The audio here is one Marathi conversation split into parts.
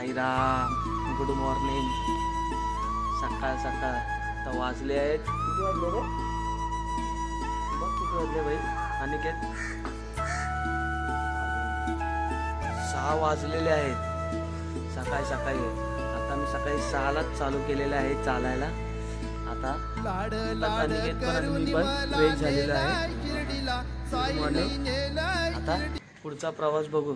Sairam, good morning. सकाळ सकाळ तर वाजले आहेत. किती वाजले रे? बघ किती वाजले भाई अनिकेत. 6 वाजलेले आहेत सकाळी सकाळी. आता मी सकाळी 6लाच चालू केलेलं आहे चालायला. आता अनिकेत पण आणि मी पण फ्रेश झालेलो आहे. Good morning. आता पुढचा प्रवास बघू.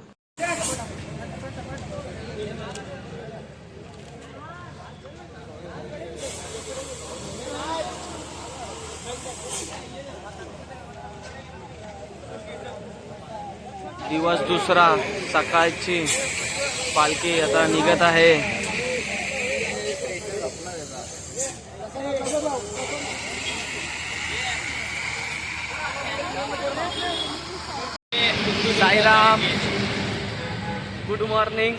दिवस दुसरा, सकाळची पालखी आता निघत आहे. Sairam, good morning.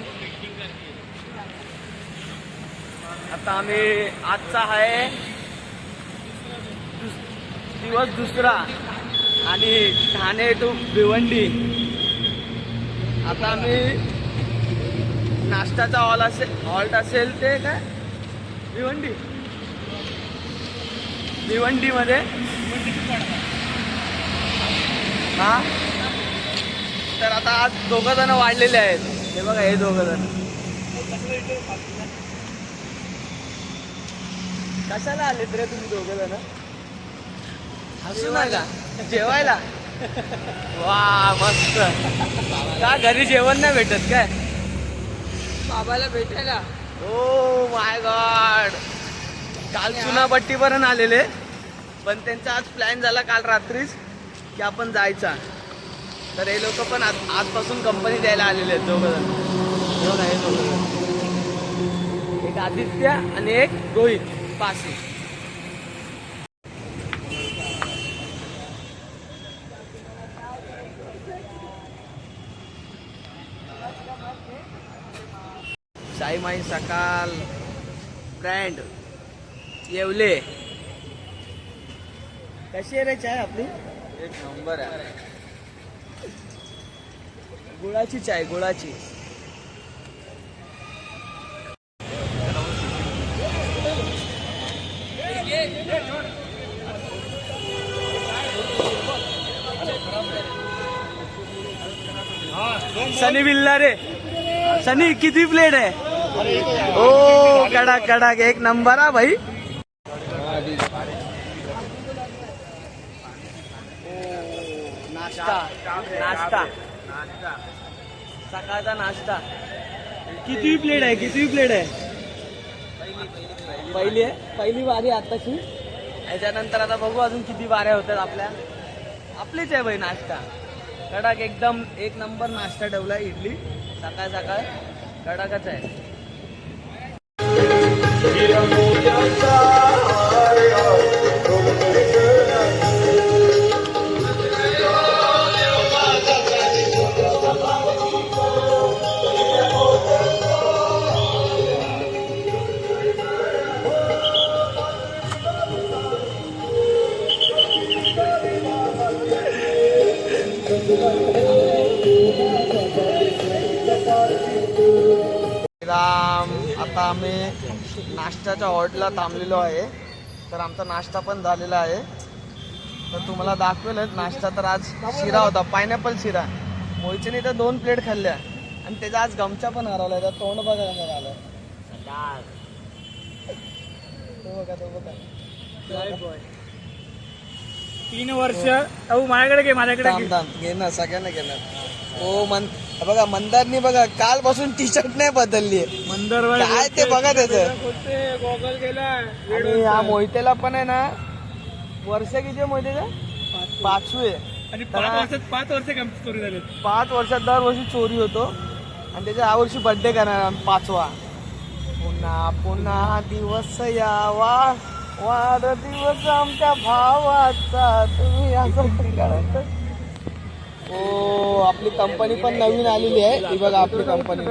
आता आम्ही आजचा आहे दिवस दुसरा आणि ठाणे टू भिवंडी. आता आम्ही नाश्त्याचा हॉल्ट असेल ते काय भिवंडीमध्ये. हा तर आता आज 2 जण वाढलेले आहेत. हे बघा हे 2 जण. कशाला आलेत रे तुम्ही 2 जण? हसू नका, जेवायला. वा मस्त. का घरी जेवण नाही भेटत काय? बाबाला भेटायला. Oh my God. काल चुनाभट्टीपर्यंत आलेले, पण त्यांचा आज प्लॅन झाला काल रात्रीच की आपण जायचा. तर हे लोक पण आजपासून कंपनी द्यायला आलेले आहेत 2 जण. बघा हे 2 जण. एक आदित्य आणि एक रोहित पासी. साईमाई सकाळ ब्रँड येवले. कशी आहे रे चाय आपली? एक नंबर आहे. गुळाची चाय, गुळाची. सनी बिल्ला रे. सनी किती प्लेट आहे? ओ कडक कडक, एक नंबर हा भाई. नाश्ता नाश्ता सकाळचा नाश्ता. किती प्लेट आहे? पहिली आहे. पहिली वारी आताची. याच्यानंतर आता बघू अजून किती वाऱ्या होतात आपल्या. आपलीच आहे भाई नाश्ता. कडक एकदम एक नंबर नाश्ता ठेवला. इडली सकाळ सकाळ कडकच आहे. आता आम्ही नाश्त्याच्या हॉटेलला थांबलेलो आहे. तर आमचा नाश्ता पण झालेला आहे. तर तुम्हाला दाखवेलच नाश्ता. तर आज शिरा होता, पायनॅपल शिरा. मोहितने तर 2 प्लेट खाल्ल्या आणि त्याचा आज गमचा पण हरवला. तर तोंड बघा कसं झालं. तो बघा 3 वर्ष. अहो माझ्याकडे घे, माझ्याकडे घे ना, सगळ्यांना घेणार. ओ बघा मंदारनी बघा कालपासून टी शर्ट नाही बदलली. मंदार काय ते बघा त्याचं. गॉगल गेला. आणि हा मोहितेला पण आहे ना वर्ष किती मोहितेचा? 5वी. आणि 5 वर्ष चोरी झाले. 5 वर्षात दरवर्षी चोरी होतो. आणि त्याच्या यावर्षी बर्थडे करणार 5वा. पुन्हा पुन्हा दिवस यावा, वाढदिवस आमच्या भावाचा. तुम्ही असं करायचं. ओ आपली कंपनी पण नवीन आलेली आहे. ही बघा आपली कंपनी.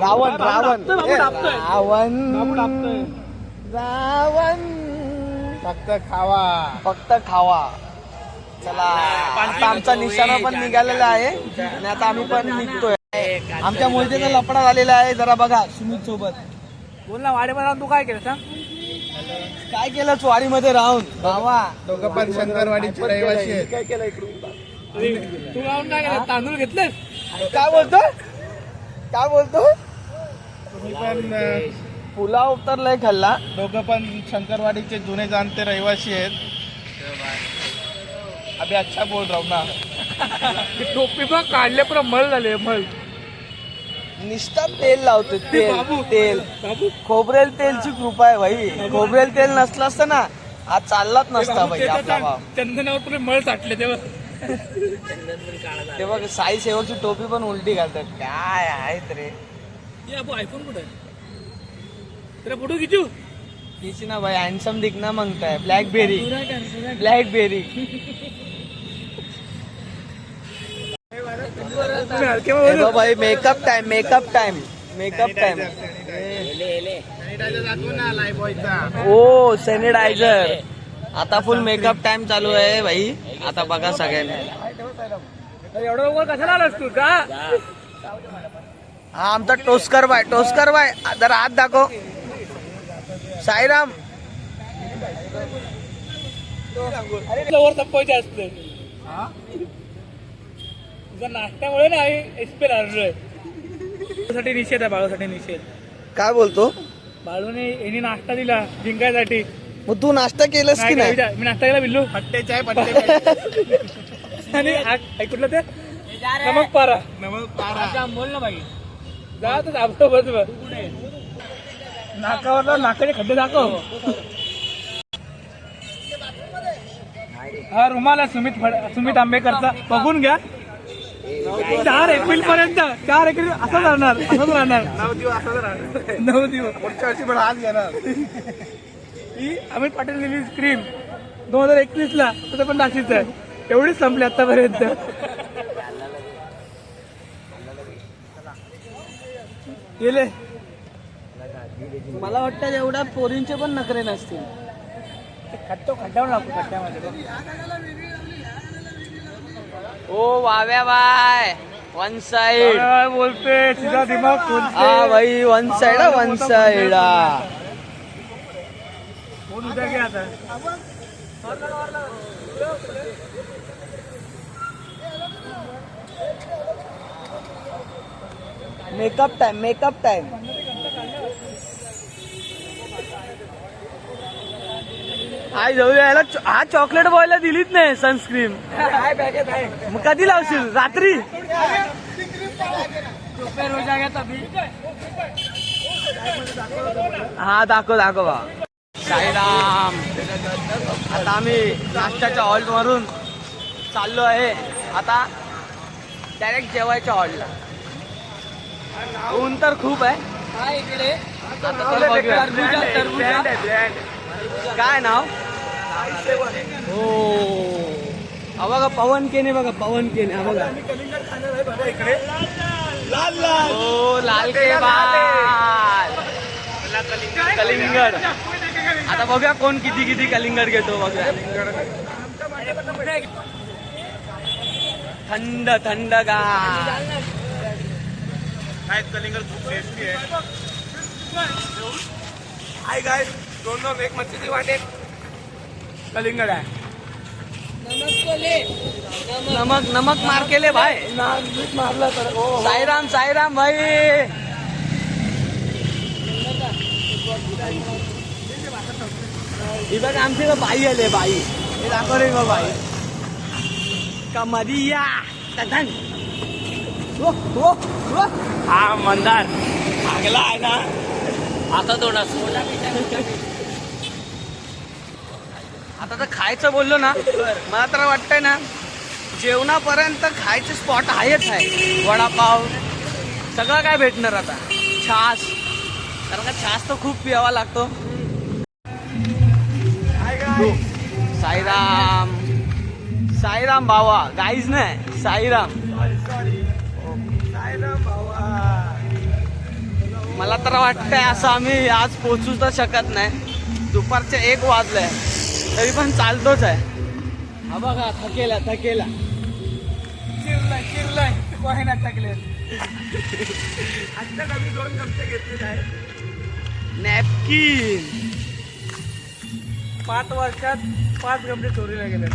रावण रावण रावण रावण. फक्त खावा. चला आता आमचा निशाणा पण निघालेला आहे आणि आता आम्ही पण निघतोय. आमच्या मोहितेचा लफडा झालेला आहे, जरा बघा सुमित सोबत. बोल ना वाडेमध्ये राहून तू काय केलं सांग. काय केलं चवाडीमध्ये राहून भावा? दोघं पण शंकरवाडीचे रहिवासी आहेत. काय केलं इकडून? तू राहून काय केलं, तांदूळ घेतले. काय बोलतो काय बोलतो? तुम्ही पण पुलाव उतरलाय खाल्ला. दोघं पण शंकरवाडीचे जुने जाणते रहिवासी आहेत. अभि अच्छा बोल रहा हूं ना. टोपी पण काढले पण मळ झाले मळ. निष्ठा तेल लावतो, तेल तेल बाबू खोबरेल तेलची कृपा आहे भाई. खोबरेल तेल नसलं असतं ना आज चाललाच नसता भाई आपला भाव. चंदनावर तुला मळ साठले तेव्हा. ते बघ साई सेवकची टोपी पण उलटी घालतात. काय आहेत रे. ये अबू आयफोन कुठे आहे? तेरा फोटो खिचू. किसी ना भाई हॅन्डसम दिखना मांगताय. Blackberry blackberry. तुम्ही हलके में हे बोलो. बघ भाई makeup time makeup time makeup time. ओ सॅनिटायझर. आता फुल मेकअप टाइम चालू आहे भाई. आता बघा सगळ्यांनी. एवढं लवकर कशाला आलास तू का? हा आमचा टोस्कर बाय टोस्कर बाय जरा हात दाखव. साईराम लवर संपवायचे असते. तुझा नाश्त्यामुळे ना एक्सपेर आणलोय. बाळूसाठी निषेध आहे, बाळूसाठी निषेध. काय बोलतो? बाळूने यांनी नाश्ता दिला जिंकायसाठी. मग तू नाश्ता केलंस की नाही? मी नाश्ता केला बिल्लू. पट्टे चाय पट्टे आणि कुठलं ते नमक पारा. नमक पारा. बोल ना बाई. जा तर दाबतो बस बस. नाकावर नाकाचे खड्डे दाखव. हा रुमाल आहे सुमित आंबेकरचा, बघून घ्या. 4 एप्रिल पर्यंत 4 एप्रिल असंच राहणार 9 दिवस असंच राहणार. 9 दिवस. पुढच्या वर्षी पण हात घेणार. ही अमित पाटील दिली स्क्रीम 2021 ला, तर पण नाशिकच आहे. एवढीच संपली आतापर्यंत. गेले. मला वाटतं एवढ्या पोरींचे पण नखरे नसतील. खड्ड्यावर लागतो खड्ड्यामध्ये. ओ वाव्या बाय वन साइड. काय बोलते सीधा दिमाग हा भाई one side one side. Phone उद्या घे आता. Makeup time makeup time. आई जाऊ यायला हा चॉकलेट बॉयला दिलीच नाही सनस्क्रीन. मग कधी लावशील? रात्री. हा दाखव दाखव बा. साईराम. आता आम्ही नाश्त्याच्या हॉल वरून चाललो आहे आता डायरेक्ट जेवायच्या हॉलला. ऊन तर खूप आहे. आता चला बघूया. काय नाव? हो हा बघा पवन केने. बघा पवन केने. हा बघा हो लाल के बाल कलिंगड. आता बघूया कोण किती किती कलिंगड घेतो. बघूया. थंड थंड गार. कलिंगड खूप टेस्टी आहे. हाय गाइस, दोनों एक मच्छी वाटे कलिंगड आहे. नमक नमक मार केले भाई. मारला तर साईराम साईराम भाई. ही बघ आमची का बाई आले बाई. हे दाखव रे मग बाई का मधी या. हा मंदार चांगला आहे ना. आता थोडा. आता तर खायचं बोललो ना मला तर वाटतंय ना जेवणापर्यंत खायचे स्पॉट आहेच आहे. वडापाव सगळं काय भेटणार आता. छास कारण का छास तर खूप प्यावा लागतो. साईराम साईराम भावा. गाईज नाही साईराम. मला तर वाटतंय असं आम्ही आज पोचू तर शकत नाही. दुपारचे 1 वाजले तरी पण चालतोच आहे. हा बघा थकेला थकेला. चिरलाय वाहिन्यात टाकले. आता कमी 2 चमचे घेतलेले आहे. नॅपकिन. 5 वर्षात 5 गमटे चोरीला गेले.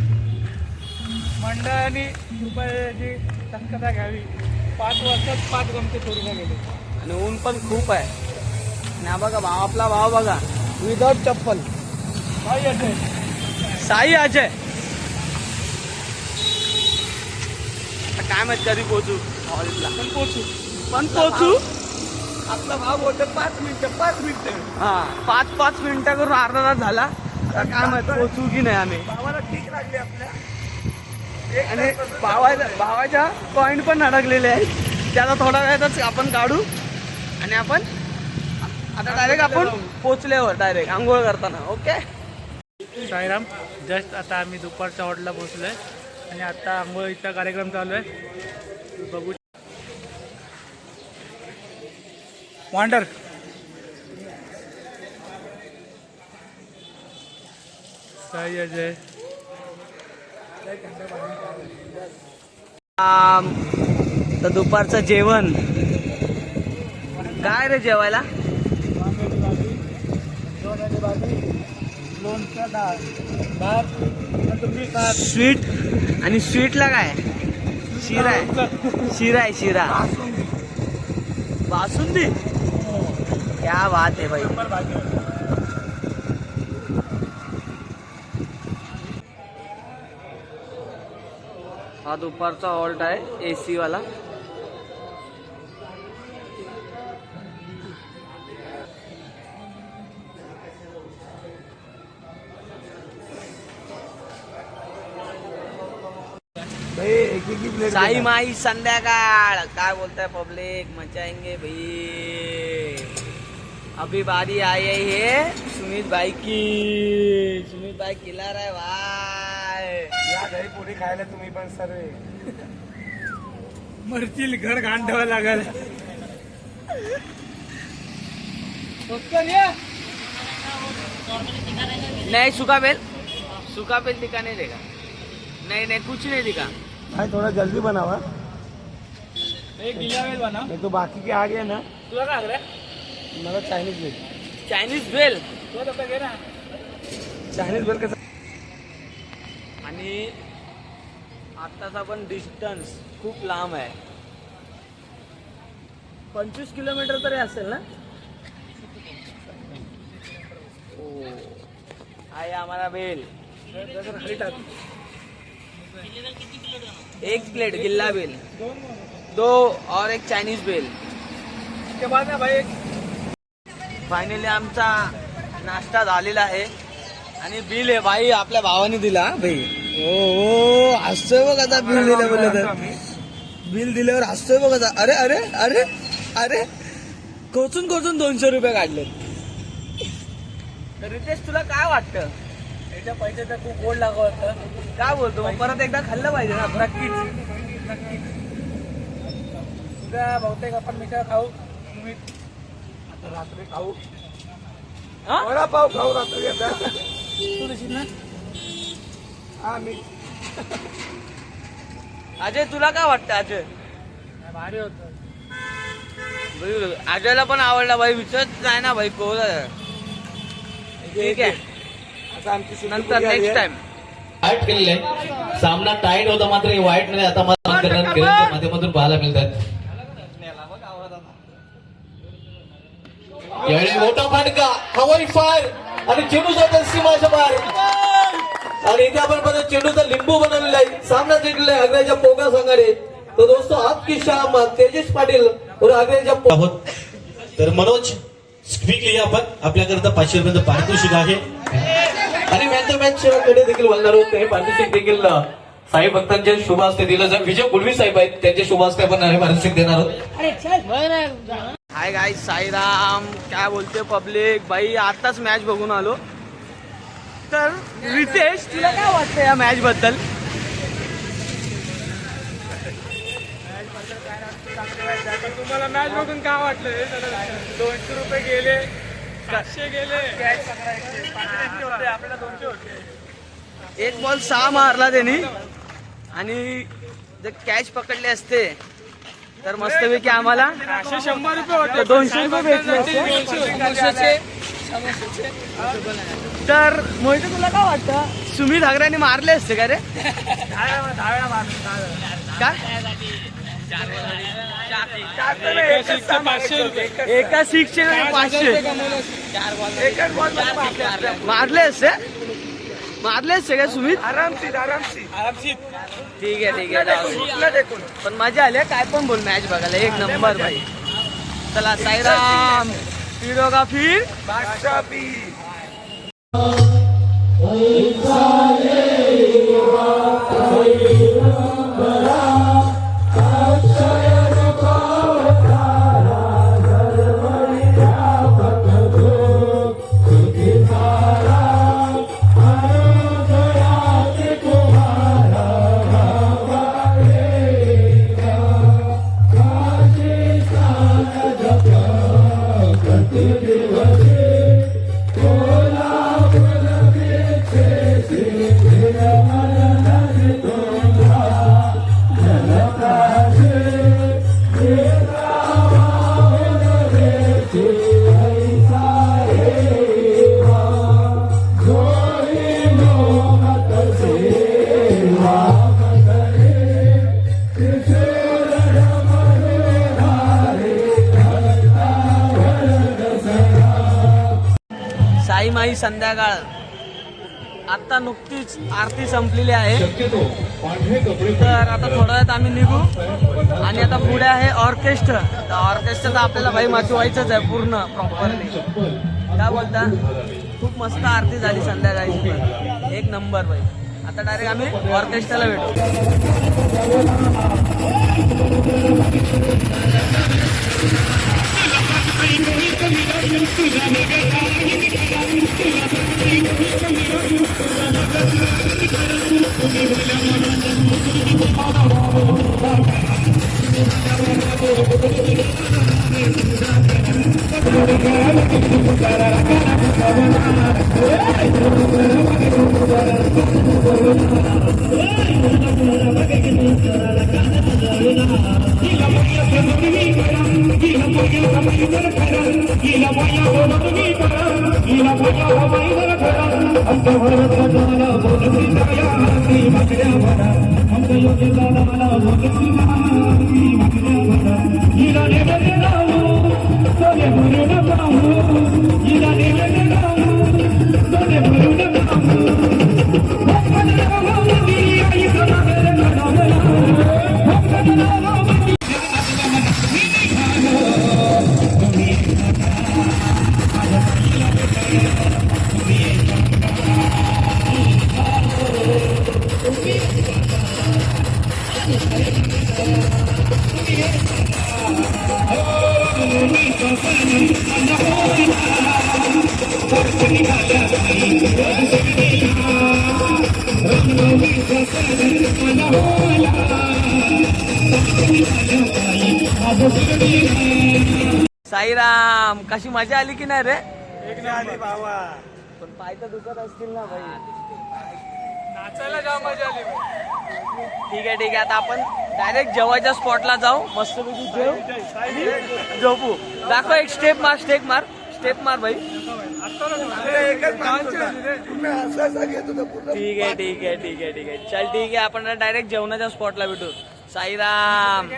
मंडळाने रुपयाची दक्षता घ्यावी. 5 वर्षात 5 गमटे चोरीला गेले. आणि ऊन पण खूप आहे. आणि हा बघा भाव, आपला भाव बघा, विदाउट चप्पल. काय येते साई अजय. आता काय माहित कधी पोहोचू हॉलला. पण पोहोचू. आपला भाव बोलतो 5 मिनिटं. हा 5 मिनिटं करून अर्धा तास झाला. तर काय माहित पोहोचू की नाही आम्ही. भावाला ठीक लागली आपल्या. आणि भावाच्या पॉइंट पण अडकलेले आहेत. त्याचा थोडा वेळातच आपण काढू. आणि आपण आता डायरेक्ट आपण पोचल्यावर डायरेक्ट आंघोळ करताना. ओके. साईराम. जस्ट आता आम्ही दुपारच्या हॉटेलला पोहोचलोय आणि आता आंघोळीचा कार्यक्रम चालू आहे. बघू. वांडर साई अजय. तर दुपारचं जेवण काय रे जेवायला. लोणचं डाळ भात तुमची भात. स्वीट. आणि स्वीटला काय शिरा आहे. शिरा बासुंदी. क्या बात आहे भाई. हा दुपारचा हॉल्ट आहे AC वाला. साई माई संध्याकाळ. काय बोलताय पब्लिक. मचाएंगे भाई. अभी बारी आई है सुमित भाई की. सुमित भाई खिला रहा है भाई. या दही पुरी खायला तुम्ही पण सर्व. मरतील. घर घाण ठेवायला लागल. नहीं सूखा बेल दिखा नहीं देगा. नहीं कुछ नहीं दिखा. भाई थोड़ा जल्दी बनावा. एक गिला वेल बना. नहीं तो बाकी के आ गए ना. तुला काय लागलं. मला चायनीज बेल. Chinese bell. तो डब्बा घे ना. चायनीज बेल कसं. आणि आत्ताचा पण डिस्टन्स खूप लांब आहे. 25 किलोमीटर तरी असेल ना. ओ आहे आम्हाला बेल. एक प्लेट गिल्ला बेल 2 और एक चायनीज बेल. के बाद ना भाई. फायनली आमचा नाश्ता झालेला आहे. आणि बिल आहे भाई आपल्या भावाने दिला भाई. ओ हसतोय बघ आता. बिल दिलं बोललं तर. बिल दिल्यावर हसतोय बघ आता. अरे अरे अरे अरे कोचून 200 रुपये काढले. तर रितेश तुला काय वाटतं. याच्या पैशाचा खूप गोड लागत. काय बोलतो मग परत एकदा खाल्लं पाहिजे ना. नक्कीच. उद्या बहुतेक आपण मिसळ खाऊ. तुम्ही आता रात्री खाऊ. हा? वडापाव खाऊ रात्री आता. तू देशील ना. हा मी. अजय तुला काय वाटतं. अजय भारी होतं. अजयला पण आवडला भाई. विचारत नाही ना भाई. कोण ठीक आहे. आता आमची नंतर नेक्स्ट टाइम. वाईट केलेलं आहे. सामना टाईट होता मात्र हे वाईट नाही. आता मला किरणच्या माध्यमातून पाहायला मिळतात. यावेळी मोठा फटका हवाई फायर आणि चेंडू जातात सीमाच्या बाहेर. आणि इथे आपण बघा चेंडूचा लिंबू बनवलेला आहे. सामना जिंकलेला आहे अग्रेच्या पोगा संघाने. तो दोस्तो आपकी शाम तेजस पाटील और अग्रेच्या आहोत. तर मनोज क्विकली आपण आपल्याकरता 500 रुपयांचं पारितोषिक आहे. आणि मॅच मॅच कडे देखील बोलणार आहोत. हे पारितोषिक देखील साई भक्तांच्या शुभ हस्ते दिलं जाईल. विजय गुलवी साहेब आहेत त्यांच्या शुभ हस्ते आपण हे पारितोषिक देणार आहोत. Hi guys Sairam. काय बोलते पब्लिक भाई. आताच मॅच बघून आलो. तर रितेश तुला काय वाटतं या मॅच बद्दल. तुम्हाला मॅच बघून काय वाटलं. 200 रुपये गेले. 700 गेले. आपल्याला 200 होते. एक बॉल 6 मारला त्यांनी आणि जर कॅच पकडले असते तर मस्तपैकी आम्हाला 100 रुपये होते 200 रुपये भेटले असते. तर मोहिते तुला काय वाटतं सुमित हगऱ्याने मारले असते का रे? काय एका 6चे 500 मारले असते का सुमित? आरामशीर ठीक आहे पण मजा आली काय पण बोल मॅच बघायला एक नंबर भाई. चला साईराम फिर होगा फिर बादशाह पी साई माई संध्याकाळ आता नुकतीच आरती संपलेली आहे. तर आता थोड्या वेळात आम्ही निघू आणि आता पुढे आहे ऑर्केस्ट्रा. तर ऑर्केस्ट्रा तर आपल्याला भाई वाचवायचंच आहे पूर्ण प्रॉपरली. काय बोलता? खूप मस्त आरती झाली संध्याकाळची पण एक नंबर भाई. आता डायरेक्ट आम्ही ऑर्केस्ट्राला भेटू. साईराम कशी मजा आली की नाही रे? पण पाय तर दुखत असतील ना भाई. नाचायला जाम मजा आली. ठीक आहे आता आपण डायरेक्ट जेवायच्या स्पॉटला जाऊ. मस्तपैकी जेव झोपू. दाखव एक स्टेप मार भाई. ठीक आहे चल ठीक आहे आपण डायरेक्ट जेवणाच्या स्पॉटला भेटू. साईराम.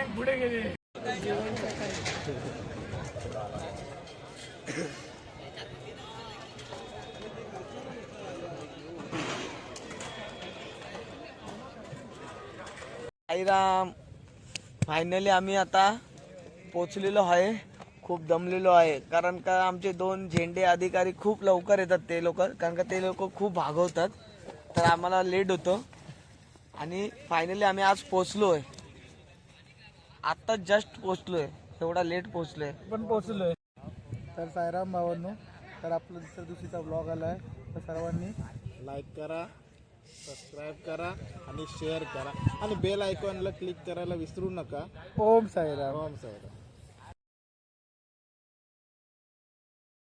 साईराम. फायनली आम्ही आता पोचलेलो आहे. खूप दमलेलो आहे कारण का आमचे 2 झेंडे अधिकारी खूप लवकर येतात. ते लोक कारण का ते लोक खूप भागवतात तर आम्हाला लेट होतो आणि फायनली आम्ही आज पोचलोय. आता जस्ट पोचलोय. एवढा लेट पोचलोय पण पोहोचलोय. तर साईराम भावांनो तर आपला दुसऱ्या दिवशीचा ब्लॉग आला आहे. तर सर्वांनी लाईक करा, सबस्क्राईब करा आणि शेअर करा आणि बेल आयकॉनला क्लिक करायला विसरू नका. ओम साईराम. ओम साईराम.